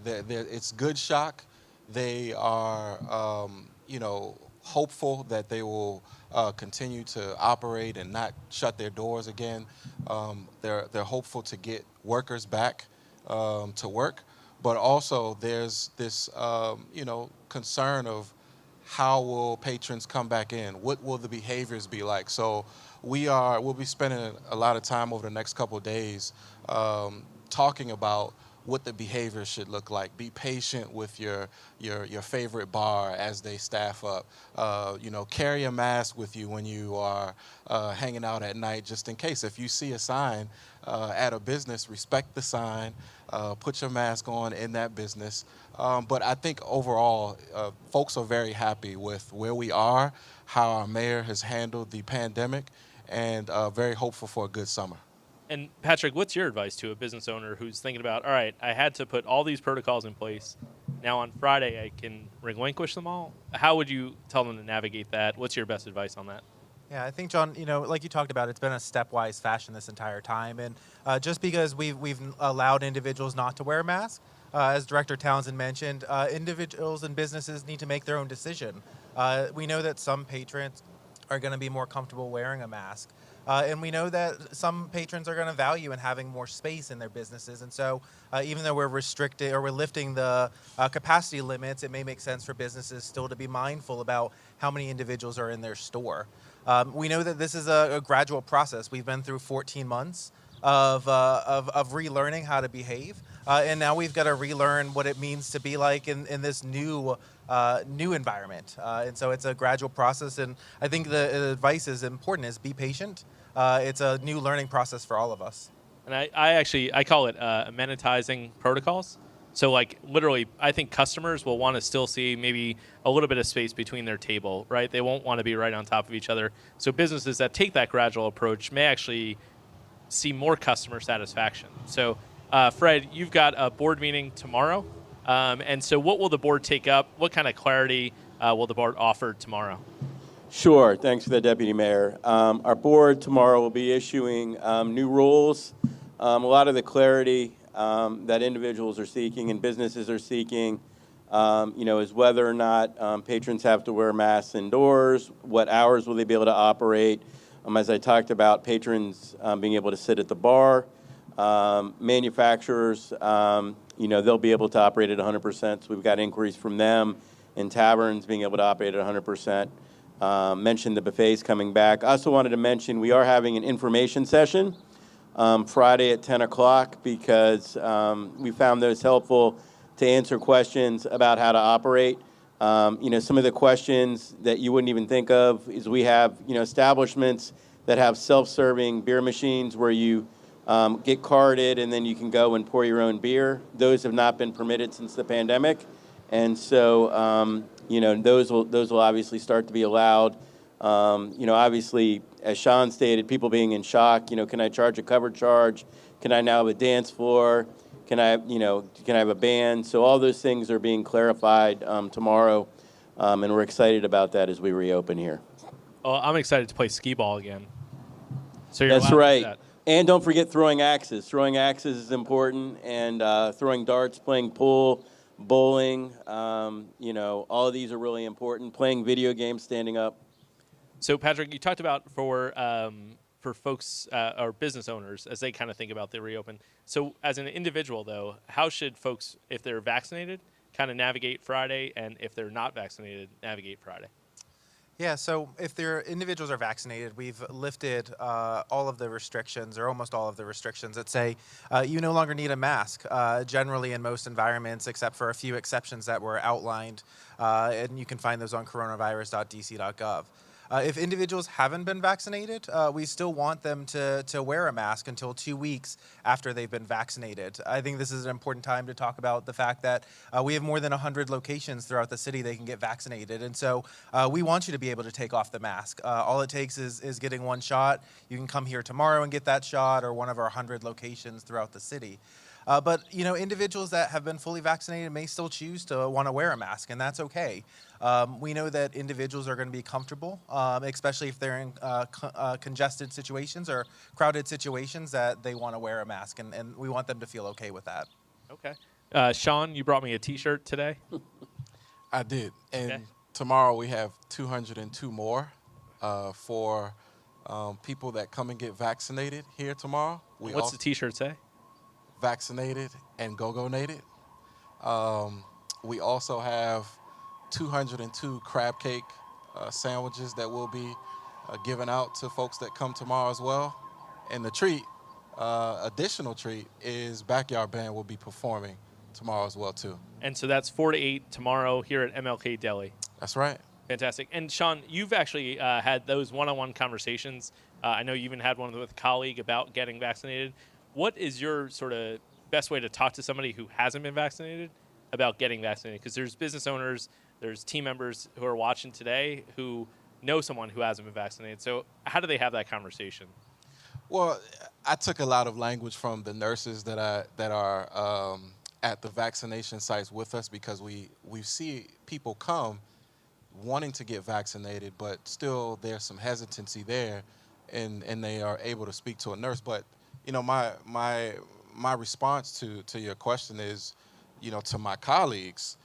It's good shock. They are, hopeful that they will continue to operate and not shut their doors again. They're hopeful to get workers back to work, but also there's this, concern of how will patrons come back in? What will the behaviors be like? So we'll be spending a lot of time over the next couple of days talking about what the behavior should look like. Be patient with your favorite bar as they staff up. Carry a mask with you when you are hanging out at night, just in case. If you see a sign at a business, respect the sign. Put your mask on in that business. But I think overall, folks are very happy with where we are, how our mayor has handled the pandemic, and very hopeful for a good summer. And Patrick, what's your advice to a business owner who's thinking about, all right, I had to put all these protocols in place. Now on Friday, I can relinquish them all. How would you tell them to navigate that? What's your best advice on that? Yeah, I think, John, like you talked about, it's been a stepwise fashion this entire time. And just because we've allowed individuals not to wear a mask, as Director Townsend mentioned, individuals and businesses need to make their own decision. We know that some patrons are going to be more comfortable wearing a mask. And we know that some patrons are going to value in having more space in their businesses. And so even though we're restricting or we're lifting the capacity limits, it may make sense for businesses still to be mindful about how many individuals are in their store. We know that this is a gradual process. We've been through 14 months of relearning how to behave. And now we've got to relearn what it means to be like in this new environment. And so it's a gradual process. And I think the advice is important is be patient. It's a new learning process for all of us. And I call it amenitizing protocols. So like literally, I think customers will want to still see maybe a little bit of space between their table, right? They won't want to be right on top of each other. So businesses that take that gradual approach may actually see more customer satisfaction. So Fred, you've got a board meeting tomorrow. And so what will the board take up? What kind of clarity will the board offer tomorrow? Sure. Thanks for that, Deputy Mayor. Our board tomorrow will be issuing new rules. A lot of the clarity that individuals are seeking and businesses are seeking, is whether or not patrons have to wear masks indoors, what hours will they be able to operate. As I talked about, patrons being able to sit at the bar. Manufacturers, they'll be able to operate at 100%. So we've got inquiries from them, and taverns being able to operate at 100%. Mentioned the buffets coming back. I also wanted to mention we are having an information session Friday at 10 o'clock because we found those helpful to answer questions about how to operate. Some of the questions that you wouldn't even think of is we have, establishments that have self-serving beer machines where you get carded and then you can go and pour your own beer. Those have not been permitted since the pandemic. And so, those will obviously start to be allowed. Obviously, as Sean stated, people being in shock, can I charge a cover charge? Can I now have a dance floor? Can I have a band? So all those things are being clarified tomorrow, and we're excited about that as we reopen here. Well, I'm excited to play skee ball again. So That's right. And don't forget throwing axes. Throwing axes is important, and throwing darts, playing pool, bowling, all of these are really important. Playing video games, standing up. So Patrick, you talked about for folks or business owners as they kind of think about the reopen. So as an individual, though, how should folks, if they're vaccinated, kind of navigate Friday, and if they're not vaccinated, navigate Friday? Yeah, so if their individuals are vaccinated, we've lifted all of the restrictions, or almost all of the restrictions, that say you no longer need a mask, generally in most environments, except for a few exceptions that were outlined, and you can find those on coronavirus.dc.gov. If individuals haven't been vaccinated, we still want them to wear a mask until 2 weeks after they've been vaccinated. I think this is an important time to talk about the fact that we have more than 100 locations throughout the city they can get vaccinated. And so we want you to be able to take off the mask. All it takes is getting one shot. You can come here tomorrow and get that shot, or one of our 100 locations throughout the city. But individuals that have been fully vaccinated may still choose to want to wear a mask, and that's okay. We know that individuals are going to be comfortable, especially if they're in congested situations or crowded situations, that they want to wear a mask, and we want them to feel okay with that. Okay. Sean, you brought me a T-shirt today. I did. And Okay. tomorrow we have 202 more for people that come and get vaccinated here tomorrow. What's the T-shirt say? Vaccinated and go-go-nated. We also have 202 crab cake sandwiches that will be given out to folks that come tomorrow as well. And the treat, additional treat, is Backyard Band will be performing tomorrow as well too. And so that's 4 to 8 tomorrow here at MLK Deli. That's right. Fantastic. And Sean, you've actually had those one-on-one conversations. I know you even had one with a colleague about getting vaccinated. What is your sort of best way to talk to somebody who hasn't been vaccinated about getting vaccinated? Because there's business owners, there's team members who are watching today who know someone who hasn't been vaccinated. So how do they have that conversation? Well, I took a lot of language from the nurses that are at the vaccination sites with us, because we see people come wanting to get vaccinated, but still there's some hesitancy there, and they are able to speak to a nurse. But my response to your question is, to my colleagues,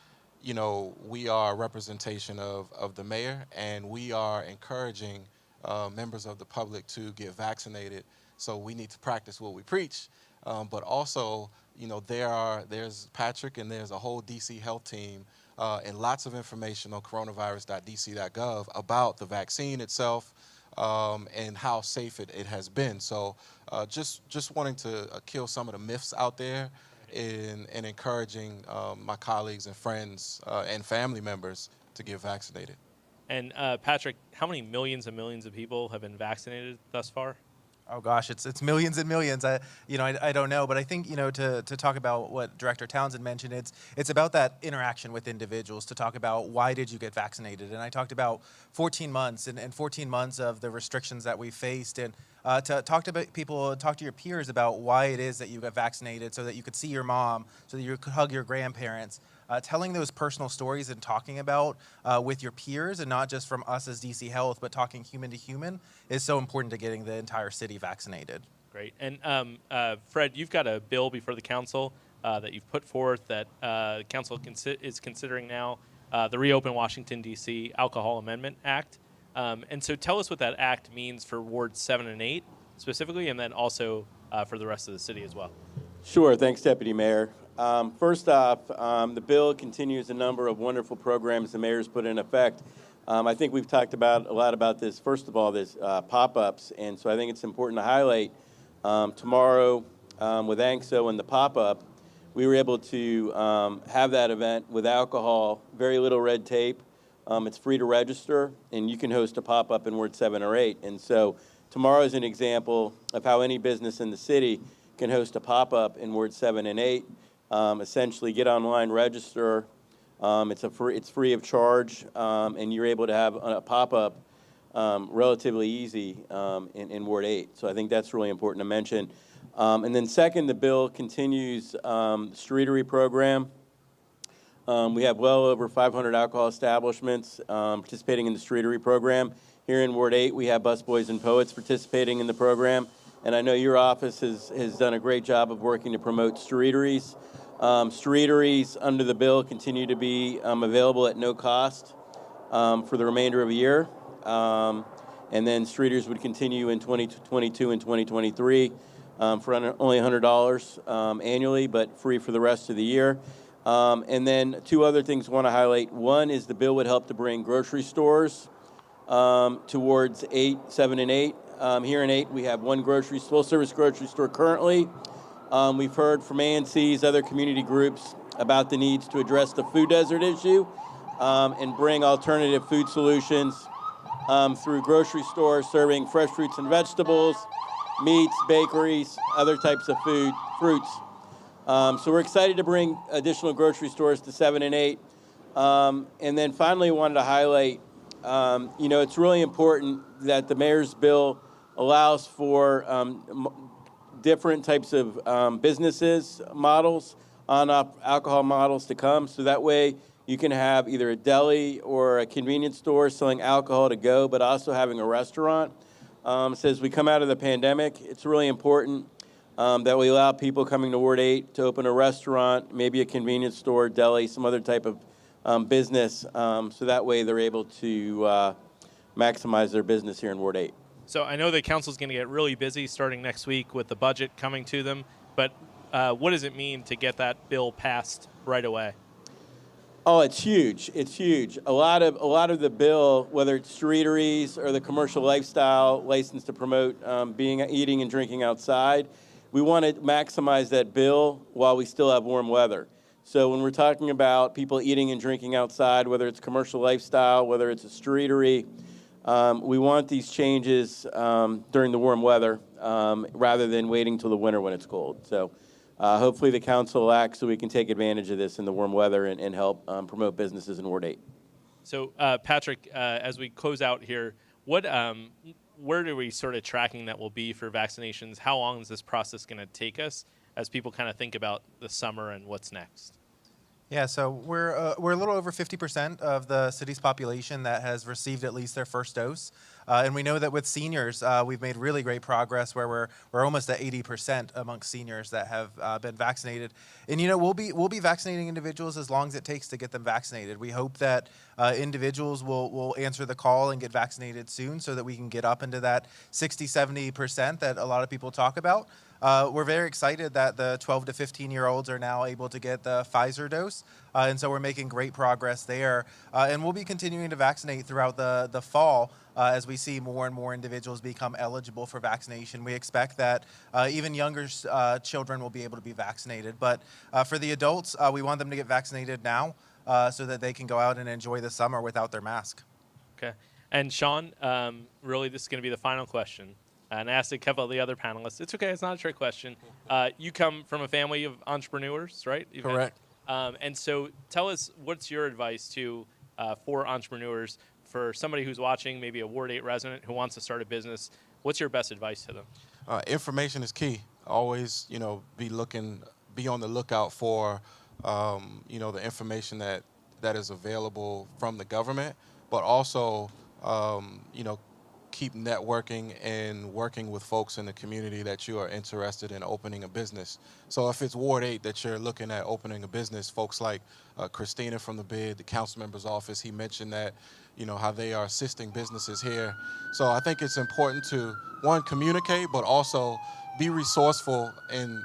we are a representation of the mayor, and we are encouraging members of the public to get vaccinated. So we need to practice what we preach. But also, there's Patrick and there's a whole DC health team and lots of information on coronavirus.dc.gov about the vaccine itself and how safe it has been. So just wanting to kill some of the myths out there and encouraging my colleagues and friends and family members to get vaccinated. And Patrick, how many millions and millions of people have been vaccinated thus far? Oh gosh, it's millions and millions. I don't know, but I think to talk about what Director Townsend mentioned, it's about that interaction with individuals, to talk about why did you get vaccinated, and I talked about 14 months and 14 months of the restrictions that we faced, and to talk to people, talk to your peers about why it is that you got vaccinated, so that you could see your mom, so that you could hug your grandparents. Telling those personal stories and talking about with your peers, and not just from us as DC Health, but talking human to human, is so important to getting the entire city vaccinated. Great. And Fred, you've got a bill before the council that you've put forth that council is considering now, the Reopen Washington, D.C. Alcohol Amendment Act. And so tell us what that act means for Wards 7 and 8 specifically, and then also for the rest of the city as well. Sure. Thanks, Deputy Mayor. First off, the bill continues a number of wonderful programs the mayor's put in effect. I think we've talked a lot about this. First of all, this pop-ups, and so I think it's important to highlight tomorrow with ANCSO and the pop-up, we were able to have that event with alcohol, very little red tape. It's free to register, and you can host a pop-up in Ward 7 or 8. And so tomorrow is an example of how any business in the city can host a pop-up in Ward 7 and 8. Essentially, get online, register. It's free of charge, and you're able to have a pop-up relatively easy in Ward 8. So I think that's really important to mention. And then second, the bill continues the streetery program. We have well over 500 alcohol establishments participating in the streetery program. Here in Ward 8, we have Busboys and Poets participating in the program. And I know your office has done a great job of working to promote streeteries. Streeteries under the bill continue to be available at no cost for the remainder of the year. And then streeters would continue in 2022 and 2023 for only $100 annually, but free for the rest of the year. And then two other things I want to highlight. One is the bill would help to bring grocery stores towards 8, 7, and 8. Here in 8, we have one full-service grocery store currently. We've heard from ANC's other community groups about the needs to address the food desert issue and bring alternative food solutions through grocery stores serving fresh fruits and vegetables, meats, bakeries, other types of fruits. So we're excited to bring additional grocery stores to 7 and 8. And then finally, wanted to highlight, it's really important that the mayor's bill allows for different types of businesses models on alcohol models to come. So that way you can have either a deli or a convenience store selling alcohol to go, but also having a restaurant. So as we come out of the pandemic, it's really important that we allow people coming to Ward 8 to open a restaurant, maybe a convenience store, deli, some other type of business, so that way they're able to maximize their business here in Ward 8. So I know the council's going to get really busy starting next week with the budget coming to them, but what does it mean to get that bill passed right away? Oh, it's huge. It's huge. A lot of the bill, whether it's streeteries or the commercial lifestyle license to promote eating and drinking outside, we want to maximize that bill while we still have warm weather. So when we're talking about people eating and drinking outside, whether it's commercial lifestyle, whether it's a streetery, we want these changes during the warm weather rather than waiting till the winter when it's cold. So hopefully the council will act so we can take advantage of this in the warm weather and help promote businesses in Ward 8. So Patrick, as we close out here, where are we sort of tracking that will be for vaccinations? How long is this process going to take us as people kind of think about the summer and what's next? Yeah, so we're a little over 50% of the city's population that has received at least their first dose, and we know that with seniors, we've made really great progress where we're almost at 80% amongst seniors that have been vaccinated. And we'll be vaccinating individuals as long as it takes to get them vaccinated. We hope that individuals will answer the call and get vaccinated soon, so that we can get up into that 60-70% that a lot of people talk about. We're very excited that the 12 to 15-year-olds are now able to get the Pfizer dose, and so we're making great progress there. And we'll be continuing to vaccinate throughout the fall as we see more and more individuals become eligible for vaccination. We expect that even younger children will be able to be vaccinated. But for the adults, we want them to get vaccinated now so that they can go out and enjoy the summer without their mask. Okay. And Sean, really, this is going to be the final question. And I asked a couple of the other panelists. It's okay. It's not a trick question. You come from a family of entrepreneurs, right? Correct. And so tell us, what's your advice for entrepreneurs, for somebody who's watching, maybe a Ward 8 resident who wants to start a business? What's your best advice to them? Information is key. Always, be on the lookout for, the information that is available from the government, but also, keep networking and working with folks in the community that you are interested in opening a business. So if it's Ward 8 that you're looking at opening a business, folks like Christina from the BID, the council member's office, he mentioned that, how they are assisting businesses here. So I think it's important to, one, communicate, but also be resourceful in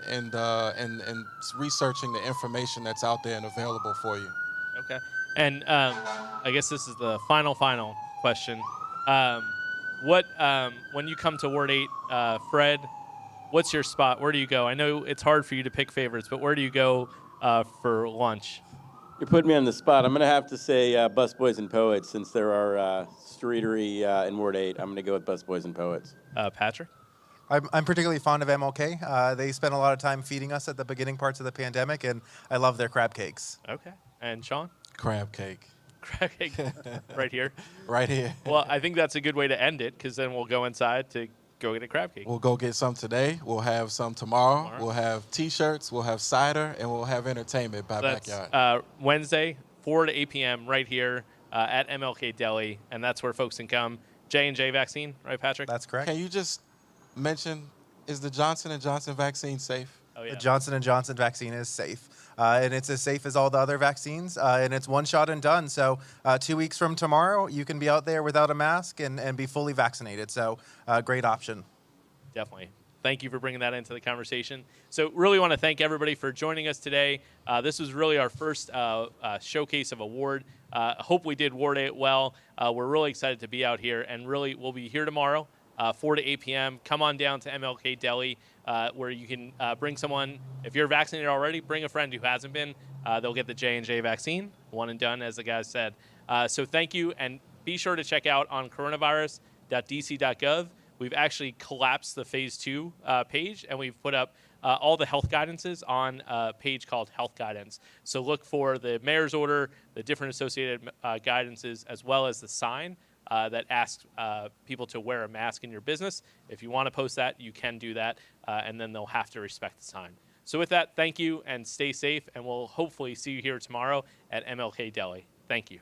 researching the information that's out there and available for you. Okay. And I guess this is the final question. When you come to Ward 8, Fred, what's your spot? Where do you go? I know it's hard for you to pick favorites, but where do you go for lunch? You're putting me on the spot. I'm going to have to say Busboys and Poets, since there are streetery in Ward 8. I'm going to go with Busboys and Poets. Patrick? I'm particularly fond of MLK. They spent a lot of time feeding us at the beginning parts of the pandemic, and I love their crab cakes. Okay. And Sean? Crab cake. Crab cake right here? Right here. Well, I think that's a good way to end it, because then we'll go inside to go get a crab cake. We'll go get some today. We'll have some tomorrow. We'll have T-shirts. We'll have cider, and we'll have entertainment by backyard. Wednesday, 4 to 8 p.m. right here at MLK Deli, and that's where folks can come. J&J vaccine, right, Patrick? That's correct. Can you just mention, is the Johnson & Johnson vaccine safe? Oh, yeah. The Johnson & Johnson vaccine is safe. And it's as safe as all the other vaccines, and it's one shot and done. So 2 weeks from tomorrow, you can be out there without a mask and be fully vaccinated. So great option. Definitely. Thank you for bringing that into the conversation. So really want to thank everybody for joining us today. This was really our first showcase of award. Hope we did award it well. We're really excited to be out here, and really we'll be here tomorrow, 4 to 8 p.m. Come on down to MLK Deli, where you can bring someone. If you're vaccinated already, bring a friend who hasn't been. They'll get the J&J vaccine, one and done, as the guys said. So thank you, and be sure to check out on coronavirus.dc.gov. We've actually collapsed the phase 2 page, and we've put up all the health guidances on a page called Health Guidance. So look for the mayor's order, the different associated guidances, as well as the sign that asks people to wear a mask in your business. If you want to post that, you can do that, and then they'll have to respect the sign. So with that, thank you, and stay safe, and we'll hopefully see you here tomorrow at MLK Deli. Thank you.